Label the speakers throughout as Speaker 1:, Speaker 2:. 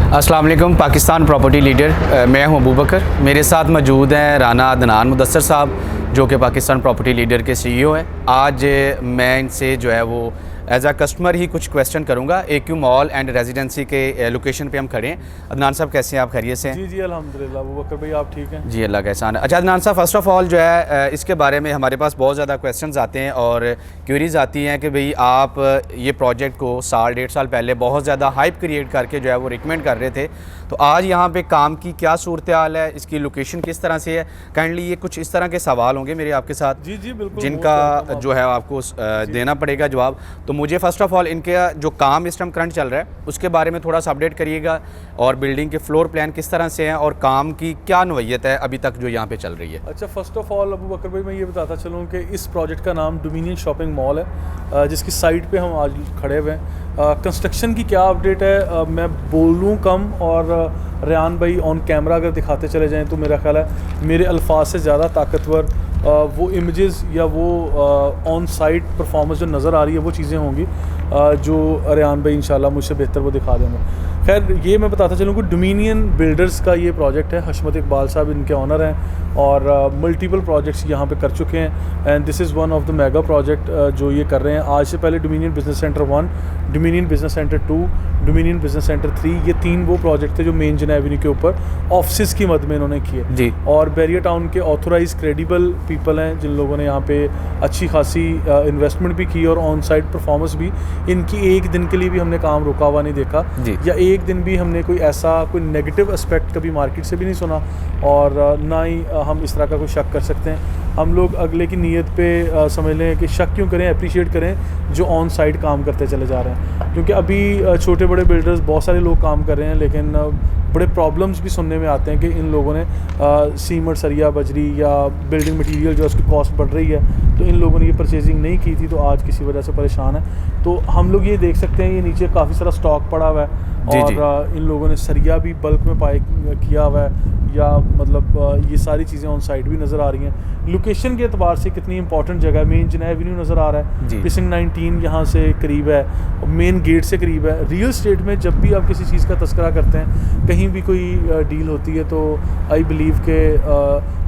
Speaker 1: अस्सलाम वालेकुम। Pakistan property leader मैं हूं अबू बकर। मेरे साथ मौजूद हैं राना अदनान मुदस्सर साहब, जो कि पाकिस्तान प्रॉपर्टी लीडर के CEO हैं। आज मैं इनसे जो है वो एज आ कस्टमर ही कुछ क्वेश्चन करूंगा। AQ मॉल एंड रेजिडेंसी के लोकेशन पे हम खड़े हैं। अदनान साहब कैसे हैं आप? खैरियत से हैं?
Speaker 2: जी जी अल्हम्दुलिल्लाह। अबू बकर भाई आप ठीक हैं?
Speaker 1: जी अल्लाह का एहसान है। अच्छा अदनान साहब, फ़र्स्ट ऑफ़ ऑल जो है इसके बारे में हमारे पास बहुत ज़्यादा क्वेश्चंस आते हैं और क्यूरीज आती हैं कि भाई आप ये प्रोजेक्ट को साल डेढ़ साल पहले बहुत ज़्यादा हाइप क्रिएट करके जो है वो रिकमेंड कर रहे थे, तो आज यहाँ पे काम की क्या सूरत हाल है, इसकी लोकेशन किस तरह से है? काइंडली ये कुछ इस तरह के सवाल होंगे मेरे आपके साथ।
Speaker 2: जी जी बिल्कुल,
Speaker 1: जिनका जो है आपको देना पड़ेगा जवाब। तो मुझे फ़र्स्ट ऑफ़ ऑल इनका जो काम इस टाइम करंट चल रहा है उसके बारे में थोड़ा सा अपडेट करिएगा, और बिल्डिंग के फ्लोर प्लान किस तरह से हैं और काम की क्या नौयत है अभी तक जो यहाँ पे चल रही है।
Speaker 2: अच्छा, फर्स्ट ऑफ ऑल अबू बकर भाई मैं ये बताता चलूँ कि इस प्रोजेक्ट का नाम डोमिनियन शॉपिंग मॉल है, जिसकी साइट पे हम आज खड़े हुए हैं। कंस्ट्रक्शन की क्या अपडेट है मैं बोल लूँ कम, और रेहान भाई ऑन कैमरा अगर दिखाते चले जाएँ तो मेरा ख्याल है मेरे अल्फाज से ज़्यादा ताकतवर वो इमेजेस या वो ऑन साइट परफॉर्मेंस जो नज़र आ रही है वो चीज़ें होंगी जो रेहान भाई इंशाल्लाह मुझसे बेहतर वो दिखा देंगे। खैर ये मैं बताता चलूँ कि डोमिनियन बिल्डर्स का ये प्रोजेक्ट है। हशमत इकबाल साहब इनके ऑनर हैं और मल्टीपल प्रोजेक्ट्स यहाँ पे कर चुके हैं, and this is one of the mega project जो ये कर रहे हैं। आज से पहले dominion business centre 1, dominion business centre 2, dominion business centre 3, ये 3 वो प्रोजेक्ट थे जो मेन जन एवेन्यू के ऊपर ऑफिस की मद में इन्होंने किए
Speaker 1: जी।
Speaker 2: और बैरियर टाउन के ऑथोराइज क्रेडिबल पीपल हैं जिन लोगों ने यहाँ पे अच्छी खासी इन्वेस्टमेंट भी की और ऑन साइट परफॉर्मेंस भी। इनकी एक दिन के लिए भी हमने काम रुका हुआ नहीं देखा, या एक दिन भी हमने कोई ऐसा कोई नेगेटिव एस्पेक्ट कभी मार्केट से भी नहीं सुना, और ना ही हम इस तरह का कोई शक कर सकते हैं। हम लोग अगले की नीयत पे समझ लें कि शक क्यों करें, अप्रिशिएट करें जो ऑन साइट काम करते चले जा रहे हैं। क्योंकि अभी छोटे बड़े बिल्डर्स बहुत सारे लोग काम कर रहे हैं, लेकिन बड़े प्रॉब्लम्स भी सुनने में आते हैं कि इन लोगों ने सीमेंट, सरिया, बजरी या बिल्डिंग मटेरियल जो उसकी कॉस्ट बढ़ रही है, तो इन लोगों ने ये परचेजिंग नहीं की थी, तो आज किसी वजह से परेशान है। तो हम लोग ये देख सकते हैं ये नीचे काफ़ी सारा स्टॉक पड़ा हुआ है और इन लोगों ने सरिया भी बल्क में पाई किया हुआ है, या मतलब ये सारी चीज़ें ऑन साइड भी नज़र आ रही हैं। लोकेशन के अतबार से कितनी इंपॉर्टेंट जगह है, मेन जन एवेन्यू नज़र आ रहा है, प्रीसिंक्ट 19 यहाँ से करीब है, मेन गेट से करीब है। रियल स्टेट में जब भी आप किसी चीज़ का तस्करा करते हैं, कहीं भी कोई डील होती है, तो आई बिलीव के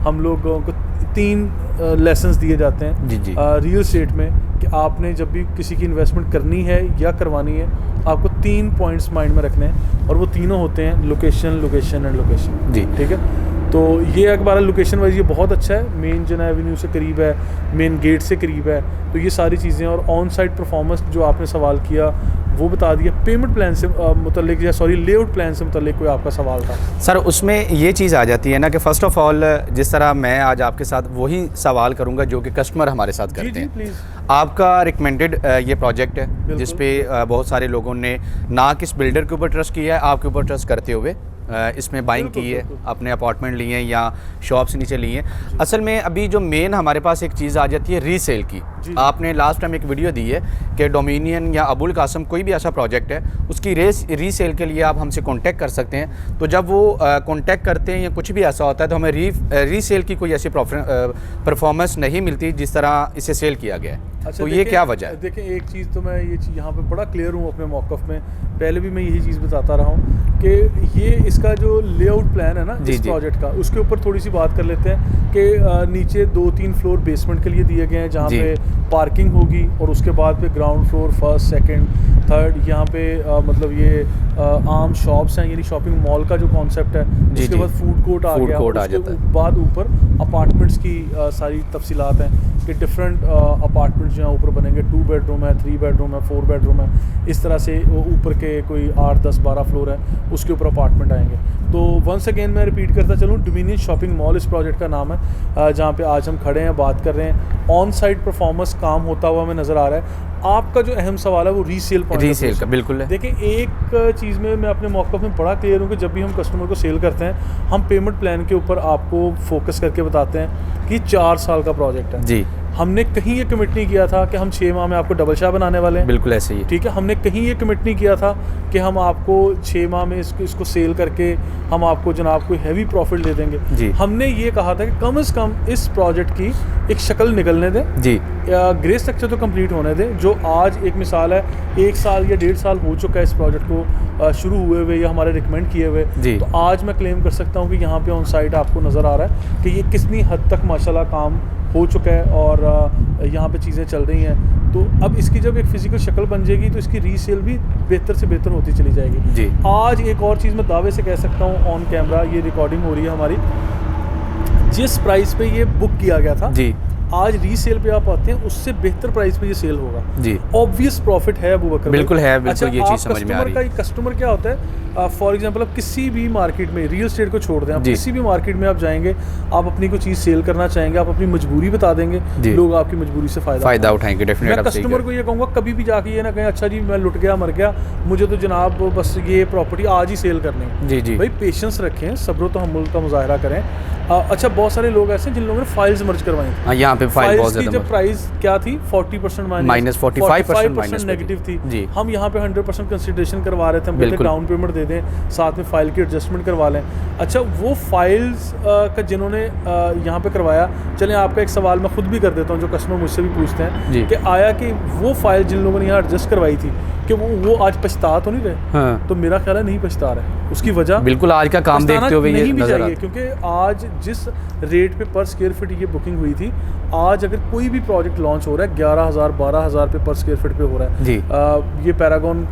Speaker 2: हम लोगों को 3 लेसन्स दिए जाते हैं रियल स्टेट में कि आपने जब भी किसी की इन्वेस्टमेंट करनी है या करवानी है, आपको 3 पॉइंट्स माइंड में रखने हैं, और वो तीनों होते हैं लोकेशन, लोकेशन एंड लोकेशन। जी ठीक है। तो ये अखबार लोकेशन वाइज ये बहुत अच्छा है, मेन जन एवेन्यू से करीब है, मेन गेट से करीब है, तो ये सारी चीज़ें। और ऑन साइट परफॉर्मेंस जो आपने सवाल किया वो बता दिया। पेमेंट प्लान से मुतल्लिक या सॉरी लेआउट प्लान से मुतल्लिक कोई आपका सवाल था
Speaker 1: सर? उसमें ये चीज़ आ जाती है ना कि फ़र्स्ट ऑफ़ ऑल जिस तरह मैं आज आपके साथ वही सवाल करूंगा जो कि कस्टमर हमारे साथ करते हैं।
Speaker 2: प्लीज़।
Speaker 1: आपका रिकमेंडेड ये प्रोजेक्ट है जिस पे बहुत सारे लोगों ने ना किस बिल्डर के ऊपर ट्रस्ट किया है, आपके ऊपर ट्रस्ट करते हुए इसमें बाइंग की है, अपने अपार्टमेंट लिए हैं या शॉप से नीचे लिए हैं। असल में अभी जो मेन हमारे पास एक चीज़ आ जाती है रीसेल की। आपने लास्ट टाइम एक वीडियो दी है कि डोमिनियन या अबुल कासम कोई भी ऐसा प्रोजेक्ट है उसकी रीसेल के लिए आप हमसे कांटेक्ट कर सकते हैं। तो जब वो कांटेक्ट करते हैं या कुछ भी ऐसा होता है तो हमें रीसेल की कोई ऐसी परफॉर्मेंस नहीं मिलती जिस तरह इसे सेल किया गया है।
Speaker 2: अच्छा,
Speaker 1: तो ये क्या वजह है?
Speaker 2: देखें, एक चीज़ तो मैं ये चीज़ यहाँ पे बड़ा क्लियर हूँ अपने मौक़िफ़ में, पहले भी मैं यही चीज़ बताता रहा हूँ कि ये इसका जो लेआउट प्लान है ना इस प्रोजेक्ट का, उसके ऊपर थोड़ी सी बात कर लेते हैं कि नीचे 2-3 फ्लोर बेसमेंट के लिए दिए गए हैं, जहाँ पे पार्किंग होगी, और उसके बाद पे ground floor, first, second, third, यहाँ पे मतलब ये आम शॉप्स हैं, यानी शॉपिंग मॉल का जो कॉन्सेप्ट है। उसके बाद फूड कोर्ट आ गया, उसके बाद ऊपर अपार्टमेंट्स की सारी तफसीलात हैं कि डिफरेंट अपार्टमेंट्स जो हैं ऊपर बनेंगे। 2 बेडरूम है, 3 बेडरूम है, 4 बेडरूम है, इस तरह से ऊपर के कोई 8, 10, 12 फ्लोर है, उसके ऊपर अपार्टमेंट आएंगे। तो वंस अगेन मैं रिपीट करता चलूँ, डोमिनियन शॉपिंग मॉल इस प्रोजेक्ट का नाम है, जहाँ पे आज हम खड़े हैं, बात कर रहे हैं। ऑन साइट परफॉर्मेंस काम होता हुआ हमें नज़र आ रहा है। आपका जो अहम सवाल है वो रीसेल
Speaker 1: का बिल्कुल है।
Speaker 2: देखिए, एक चीज़ में मैं अपने मौक़िफ़ में बड़ा क्लियर हूँ कि जब भी हम कस्टमर को सेल करते हैं, हम पेमेंट प्लान के ऊपर आपको फोकस करके बताते हैं कि 4 साल का प्रोजेक्ट है। हमने कहीं ये कमिट नहीं किया था कि हम 6 माह में आपको डबल शाह बनाने वाले हैं।
Speaker 1: बिल्कुल ऐसे ही।
Speaker 2: ठीक है, हमने कहीं ये कमिट नहीं किया था कि हम आपको 6 माह में इसको सेल करके हम आपको जनाब कोई हैवी प्रॉफिट दे देंगे
Speaker 1: जी।
Speaker 2: हमने ये कहा था कि कम से कम इस प्रोजेक्ट की एक शक्ल निकलने दें
Speaker 1: जी,
Speaker 2: ग्रे स्ट्रक्चर तो कंप्लीट होने दें। जो आज एक मिसाल है, 1 साल या 1.5 साल हो चुका है इस प्रोजेक्ट को शुरू हुए हुए या हमारे रिकमेंड किए हुए, तो आज मैं क्लेम कर सकता हूँ कि यहाँ पे ऑन साइट आपको नज़र आ रहा है कि ये कितनी हद तक माशाल्लाह काम हो चुका है और यहाँ पे चीज़ें चल रही हैं। तो अब इसकी जब एक फ़िज़िकल शक्ल बन जाएगी तो इसकी रीसेल भी बेहतर से बेहतर होती चली जाएगी
Speaker 1: जी।
Speaker 2: आज एक और चीज़ मैं दावे से कह सकता हूँ, ऑन कैमरा ये रिकॉर्डिंग हो रही है हमारी, जिस प्राइस पे ये बुक किया गया था जी, आज रीसेल पे आप आते हैं उससे बेहतर प्राइस पे ये सेल होगा जी। ऑब्वियस प्रॉफिट है अबू बकर,
Speaker 1: बिल्कुल है, बिल्कुल।
Speaker 2: अच्छा,
Speaker 1: ये चीज़ समझ में आ रही है।
Speaker 2: कस्टमर क्या होता है, फॉर एग्जांपल आप किसी भी मार्केट में, रियल एस्टेट को छोड़ दें, आप किसी भी मार्केट में आप जाएंगे, आप अपनी कोई चीज़ सेल करना चाहेंगे, आप अपनी मजबूरी बता देंगे, लोग आपकी मजबूरी से फ़ायदा उठाएंगे। डेफिनेट मैं कस्टमर को ये कहूँगा कभी भी जाके ये ना कहें अच्छा जी मैं लुट गया मर गया, मुझे तो जनाब बस ये प्रॉपर्टी आज ही सेल करनी है। जी जी भाई, पेशेंस रखें, सब्र तो हम का मुजाहरा करें। अच्छा, बहुत सारे लोग ऐसे हैं जिन लोगों ने फाइल्स मर्ज करवाई थी। यहाँ पे फाइल्स की जब प्राइस क्या थी 40% माइनस 45% नेगेटिव थी जी। हम यहाँ पे 100% कंसिडरेशन करवा रहे थे, हम कहते डाउन पेमेंट दे दें, साथ में फाइल की एडजस्टमेंट करवा लें। अच्छा, वो फाइल्स का जिन्होंने यहाँ पे करवाया, चलें आपका एक सवाल मैं खुद भी कर देता हूँ जो कस्टमर मुझसे भी पूछते हैं कि आया कि वो फाइल जिन लोगों ने यहाँ एडजस्ट करवाई थी कि वो आज पछता तो नहीं रहे? हाँ। तो मेरा ख्याल है नहीं पछता रहे। उसकी वजह बिल्कुल आज का काम देखते हुए ये नजर आता है, क्योंकि आज जिस रेट पे पर स्क्वायर फीट ये बुकिंग हुई थी, आज अगर कोई भी प्रोजेक्ट लॉन्च हो रहा है 11,000 12,000 पे पर स्क्वायर फीट पे हो रहा है जी। ये पैरागॉन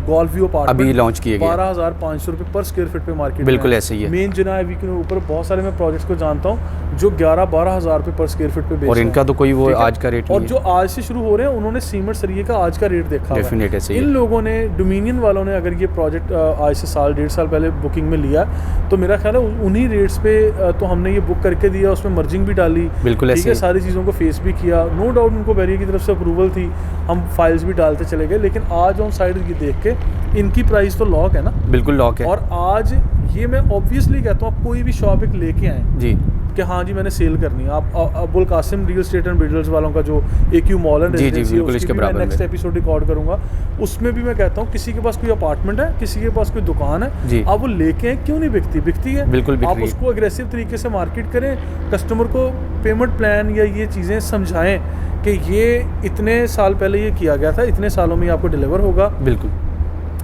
Speaker 2: गोल्फ व्यू अपार्टमेंट अभी लॉन्च किए गए 12,500 रुपए पर स्क्वायर फीट पे मार्केट बिल्कुल ऐसे ही है। मेन जुनाय वीक के ऊपर बहुत सारे मैं प्रोजेक्ट्स को जानता हूँ जो 11-12,000 पे पर स्क्वायर फीट पे बेच रहे हैं और इनका तो कोई वो आज का रेट, और जो आज से शुरू हो रहे हैं उन्होंने सीमेंट सरिये का आज का रेट देखा है। इन लोगों ने, डोमिनियन वालों ने अगर ये प्रोजेक्ट आज से साल 1.5 साल पहले बुकिंग में लिया तो मेरा ख्याल है उन्हीं रेट्स पे तो हमने ये बुक करके दिया, उसमें मर्जिंग भी डाली, बिल्कुल ठीक है, सारी चीज़ों को फेस भी किया। नो डाउट उनको बैरियर की तरफ से अप्रूवल थी, हम फाइल्स भी डालते चले गए, लेकिन आज ऑन साइड ये देख के इनकी प्राइस तो लॉक है ना, बिल्कुल लॉक है। और आज ये मैं ऑब्वियसली कहता हूँ, आप कोई भी शॉप एक लेके आए जी कि हाँ जी मैंने सेल करनी है, आप Abul Kasim real estate and builders वालों का जो AQ मॉल एंड रेजिडेंसी उसकी भी मैं नेक्स्ट एपिसोड रिकॉर्ड करूंगा, उसमें भी मैं कहता हूँ किसी के पास कोई अपार्टमेंट है, किसी के पास कोई दुकान है, आप वो लेके आए, क्यों नहीं बिकती है, बिल्कुल आप उसको अग्रेसिव तरीके से मार्केट करें, कस्टमर को पेमेंट प्लान या ये चीज़ें समझाएं कि ये इतने साल पहले ये किया गया था, इतने सालों में आपको डिलीवर होगा, बिल्कुल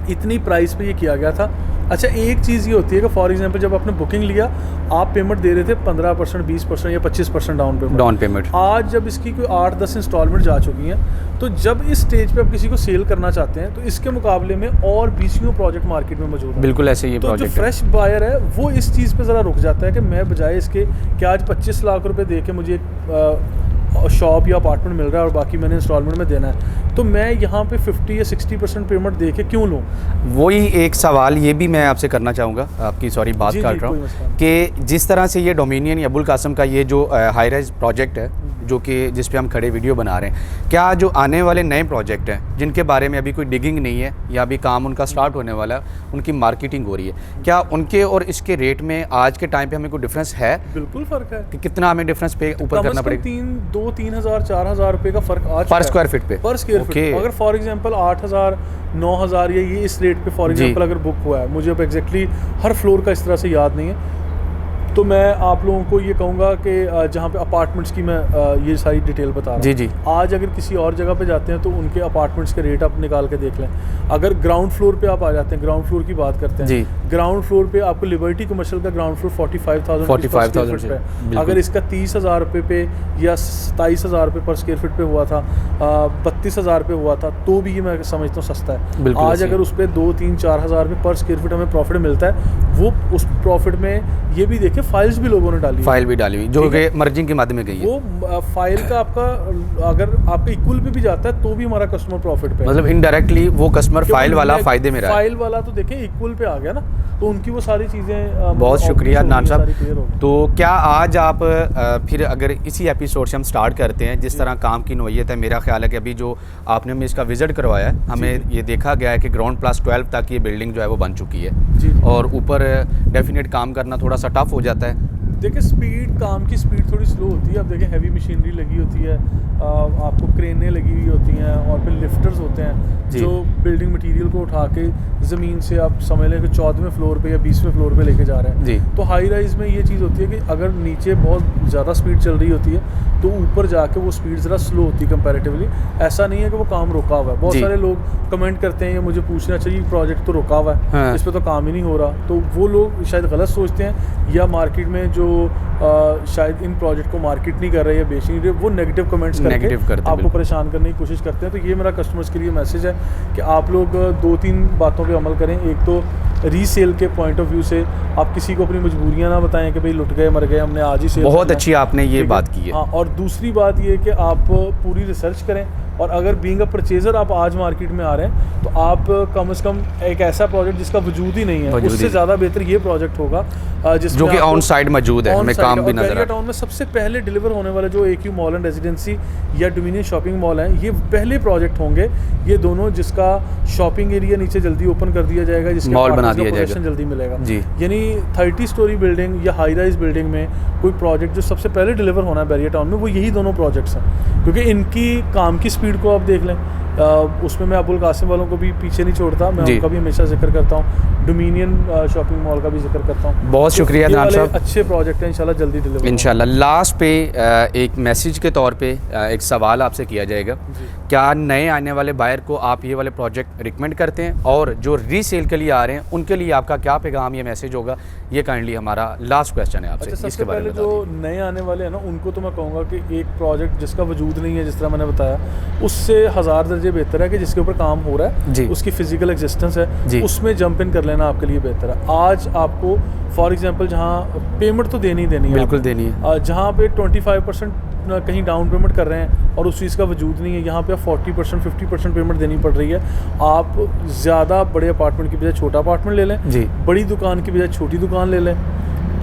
Speaker 2: इतनी प्राइस पे ये किया गया था। अच्छा, एक चीज़ ये होती है कि फॉर एग्जांपल जब आपने बुकिंग लिया, आप पेमेंट दे रहे थे 15%, 20% या 25% डाउन पेमेंट। आज जब इसकी कोई 8-10 इंस्टॉलमेंट जा चुकी हैं, तो जब इस स्टेज पे आप किसी को सेल करना चाहते हैं तो इसके मुकाबले में और 20 प्रोजेक्ट मार्केट में मौजूद है, बिल्कुल ऐसे ही। तो जो फ्रेश बायर है वो इस चीज़ पे ज़रा रुक जाता है कि मैं बजाय इसके कि आज 25 लाख रुपए दे के मुझे शॉप या अपार्टमेंट मिल रहा है और बाकी मैंने इंस्टॉलमेंट में देना है, तो मैं यहाँ पे 50 या 60% पेमेंट दे के क्यों लूँ? वही एक सवाल ये भी मैं आपसे करना चाहूँगा, आपकी सॉरी बात काट रहा हूँ, कि जिस तरह से ये डोमिनियन या अबुल कासिम का ये जो हाई राइज प्रोजेक्ट है जो कि जिस पे हम खड़े वीडियो बना रहे हैं, क्या जो आने वाले नए प्रोजेक्ट हैं जिनके बारे में अभी कोई डिगिंग नहीं है या अभी काम उनका स्टार्ट होने वाला है, उनकी मार्केटिंग हो रही है, क्या उनके और इसके रेट में आज के टाइम पे हमें कोई डिफरेंस है? बिल्कुल फ़र्क है कि कितना हमें डिफरेंस पे ऊपर करना पड़ेगा। 3,000-4,000 रुपये का फ़र्क आज पर स्क्वायर फीट पे, पर स्क्वायर फीट। अगर फॉर एग्जांपल 8,000 9,000 या ये इस रेट पे फॉर एग्जांपल अगर बुक हुआ है, मुझे अब एग्जैक्टली हर फ्लोर का इस तरह से याद नहीं है, तो मैं आप लोगों को ये कहूँगा कि जहाँ पे अपार्टमेंट्स की मैं ये सारी डिटेल बता रहा हूँ जी। आज अगर किसी और जगह पे जाते हैं तो उनके अपार्टमेंट्स के रेट आप निकाल के देख लें। अगर ग्राउंड फ्लोर पे आप आ जाते हैं, ग्राउंड फ्लोर की बात करते हैं जी, ग्राउंड फ्लोर पे आपको लिबर्टी कमर्शियल का ग्राउंड फ्लोर 45,000 पे, अगर इसका 30,000 रुपये पे या 27,000 रुपये पर स्क्वायर फीट पे हुआ था, 32,000 पे हुआ था, तो भी ये मैं समझता हूँ सस्ता है। आज अगर उस पर 2-3-4 हज़ार रुपये पर स्क्वायर फीट हमें प्रॉफिट मिलता है, वो उस प्रॉफिट में ये भी देखें फाइल्स भी लोगों ने डाली, फाइल भी डाली हुई जो कि मर्जिंग के माध्यम में गई है, वो फाइल का आपका अगर आपके इक्वल पे भी जाता है तो भी हमारा कस्टमर प्रॉफिट पे, मतलब इनडायरेक्टली वो कस्टमर फाइल वाला फायदे में रहा है, फाइल वाला तो देखें इक्वल पे आ गया ना, तो उनकी वो सारी चीज़ें। बहुत शुक्रिया नान साहब। तो क्या आज आप फिर अगर इसी एपिसोड से हम स्टार्ट करते हैं, जिस तरह काम की नोयत है, मेरा ख्याल है कि अभी जो आपने हमें इसका विजिट करवाया है, हमें ये देखा गया है कि ग्राउंड प्लस 12 तक ये बिल्डिंग जो है वो बन चुकी है, और ऊपर डेफिनेट काम करना थोड़ा सा टफ हो जाता है, देखिए स्पीड, काम की स्पीड थोड़ी स्लो होती है। अब देखिए हैवी मशीनरी लगी होती है, आपको क्रेनें लगी हुई होती हैं और फिर लिफ्टर्स होते हैं जो बिल्डिंग मटेरियल को उठा के ज़मीन से आप समझ लें कि 14वें फ्लोर पे या 20वें फ्लोर पे लेके जा रहे हैं जी। तो हाई राइज़ में ये चीज़ होती है कि अगर नीचे बहुत ज़्यादा स्पीड चल रही होती है तो ऊपर जाके वो स्पीड ज़रा स्लो होती है कंपैरेटिवली। ऐसा नहीं है कि वो काम रुका हुआ है। बहुत सारे लोग कमेंट करते हैं या मुझे पूछना चाहिए प्रोजेक्ट तो रुका हुआ है, हाँ। इस पर तो काम ही नहीं हो रहा। तो वो लोग शायद गलत सोचते हैं या मार्केट में जो शायद इन प्रोजेक्ट को मार्केट नहीं कर रहे या बेच नहीं रहे, वो नेगेटिव कमेंट्स करके आपको परेशान करने की कोशिश करते हैं। तो ये मेरा कस्टमर्स के लिए मैसेज है कि आप लोग 2-3 बातों पे अमल करें। एक तो रीसेल के पॉइंट ऑफ व्यू से आप किसी को अपनी मजबूरियां ना बताएं कि भाई लुट गए मर गए हमने आज ही सेल।
Speaker 1: बहुत अच्छी आपने ये बात की है।
Speaker 2: हाँ, और दूसरी बात ये कि आप पूरी रिसर्च करें और अगर बीइंग अ परचेजर आप आज मार्केट में आ रहे हैं तो आप कम से कम एक ऐसा प्रोजेक्ट जिसका वजूद ही नहीं है उससे ज़्यादा बेहतर ये प्रोजेक्ट होगा
Speaker 1: जो कि ऑन साइड मौजूद है, हमें काम भी नजर आ रहा है।
Speaker 2: टाउन में सबसे पहले डिलीवर होने वाला जो AQ मॉल एंड रेजिडेंसी या डोमिनियन शॉपिंग मॉल है, ये पहले प्रोजेक्ट होंगे ये दोनों, जिसका शॉपिंग एरिया नीचे जल्दी ओपन कर दिया जाएगा, जिसका
Speaker 1: मॉल बना दिया जाएगा,
Speaker 2: जल्दी मिलेगा जी। यानी 30 स्टोरी बिल्डिंग या हाई राइज बिल्डिंग में कोई प्रोजेक्ट जो सबसे पहले डिलीवर होना है बैरियर टाउन में, वो यही दोनों प्रोजेक्ट्स हैं। क्योंकि इनकी काम की स्पीड को आप देख लें, उसमें मैं अबुल कासिम वालों को भी पीछे नहीं छोड़ता, मैं उनका भी हमेशा जिक्र करता हूँ, डोमिनियन शॉपिंग मॉल का भी जिक्र करता हूँ।
Speaker 1: बहुत शुक्रिया अदनान साहब,
Speaker 2: अच्छे प्रोजेक्ट हैं, इंशाल्लाह जल्दी डिलीवर
Speaker 1: इंशाल्लाह। लास्ट पे एक मैसेज के तौर पे एक सवाल आपसे किया जाएगा, क्या नए आने वाले बायर को आप ये वाले प्रोजेक्ट रिकमेंड करते हैं, और जो रीसेल के लिए आ रहे हैं उनके लिए आपका क्या पैगाम या मैसेज होगा? ये काइंडली हमारा लास्ट क्वेश्चन है आपसे।
Speaker 2: अच्छा, इसके बारे में जो नए आने वाले हैं ना, उनको तो मैं कहूँगा कि एक प्रोजेक्ट जिसका वजूद नहीं है, जिस तरह मैंने बताया, उससे 1000 दर्जे बेहतर है कि जिसके ऊपर काम हो रहा है, उसकी फिजिकल एग्जिस्टेंस है, उसमें जंप इन कर लेना आपके लिए बेहतर है। आज आपको फॉर एग्जांपल जहाँ पेमेंट तो देनी है,
Speaker 1: बिल्कुल देनी है,
Speaker 2: जहाँ पे 25% कहीं डाउन पेमेंट कर रहे हैं और उस चीज़ का वजूद नहीं है, यहाँ पे आप 40% 50% पेमेंट देनी पड़ रही है। आप ज़्यादा बड़े अपार्टमेंट की बजाय छोटा अपार्टमेंट ले लें जी, बड़ी दुकान की बजाय छोटी दुकान ले लें,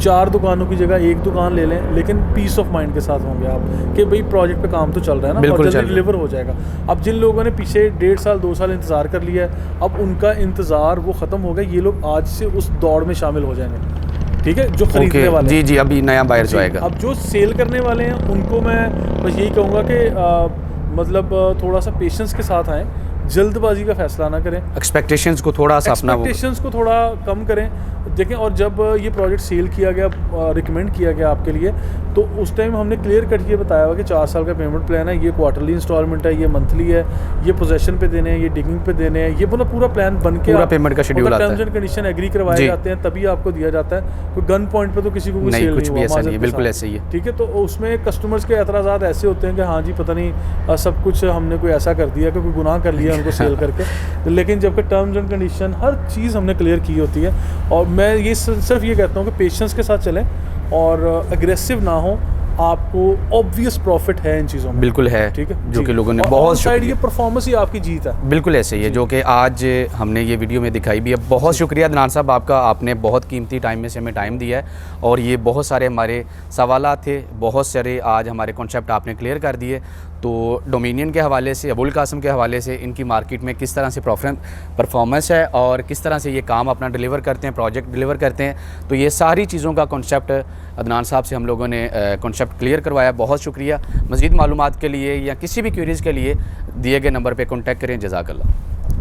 Speaker 2: 4 दुकानों की जगह 1 दुकान ले लें, लेकिन पीस ऑफ माइंड के साथ होंगे आप कि भाई प्रोजेक्ट पे काम तो चल रहा है ना, बिल्कुल जल्दी डिलीवर हो जाएगा। अब जिन लोगों ने पीछे 1.5 साल 2 साल इंतज़ार कर लिया है, अब उनका इंतज़ार वो ख़त्म हो गया, ये लोग आज से उस दौड़ में शामिल हो जाएंगे। ठीक है, जो खरीदने वाले
Speaker 1: जी जी, अभी नया बायर जो आएगा।
Speaker 2: अब जो सेल करने वाले हैं उनको मैं बस यही कहूँगा कि मतलब थोड़ा सा पेशेंस के साथ आएँ, जल्दबाजी का फैसला ना करें,
Speaker 1: एक्सपेक्टेशंस को थोड़ा सा अपना
Speaker 2: एक्सपेक्टेशंस को थोड़ा कम करें। देखें, और जब ये प्रोजेक्ट सेल किया गया, रिकमेंड किया गया आपके लिए, तो उस टाइम हमने क्लियर कट ये बताया हुआ कि 4 साल का पेमेंट प्लान है, ये क्वार्टरली इंस्टॉलमेंट है, ये मंथली है, ये पोजेशन पे देने हैं, ये डिगिंग पे देने हैं, ये मतलब पूरा प्लान बन के
Speaker 1: पूरा पेमेंट का शेड्यूल आता है,
Speaker 2: टर्म्स एंड कंडीशन एग्री करवाए जाते हैं, तभी आपको दिया जाता है। कोई गन पॉइंट पे तो किसी को कोई सेल
Speaker 1: कुछ भी ऐसा नहीं है, बिल्कुल ऐसे ही है।
Speaker 2: ठीक है, तो उसमें कस्टमर्स के एतराज़ात ऐसे होते हैं कि हाँ जी पता नहीं सब कुछ हमने कोई ऐसा कर दिया कि कोई गुनाह कर लिया उनको सेल करके, लेकिन जबकि टर्म्स एंड कंडीशन हर चीज़ हमने क्लियर की होती है। और मैं ये सिर्फ ये कहता हूँ कि पेशेंस के साथ चलें और एग्रेसिव ना हो, आपको ऑब्वियस प्रॉफिट है इन चीज़ों में,
Speaker 1: बिल्कुल है, ठीक है, जो कि लोगों ने बहुत
Speaker 2: साइड ये परफॉर्मेंस ही आपकी जीत है,
Speaker 1: बिल्कुल ऐसे ही है, जो कि आज हमने ये वीडियो में दिखाई भी है। बहुत शुक्रिया अदनान साहब आपका, आपने बहुत कीमती टाइम में से हमें टाइम दिया है, और ये बहुत सारे हमारे सवालात थे, बहुत सारे आज हमारे कॉन्सेप्ट आपने क्लियर कर दिए। तो डोमिनियन के हवाले से, अबुल कासिम के हवाले से, इनकी मार्केट में किस तरह से परफॉर्मेंस है और किस तरह से ये काम अपना डिलीवर करते हैं, प्रोजेक्ट डिलीवर करते हैं, तो ये सारी चीज़ों का कॉन्सेप्ट अदनान साहब से हम लोगों ने कॉन्सेप्ट क्लियर करवाया। बहुत शुक्रिया। मज़ीद मालूमात के लिए या किसी भी क्वेरीज़ के लिए दिए गए नंबर पर कॉन्टैक्ट करें। जज़ाकल्लाह।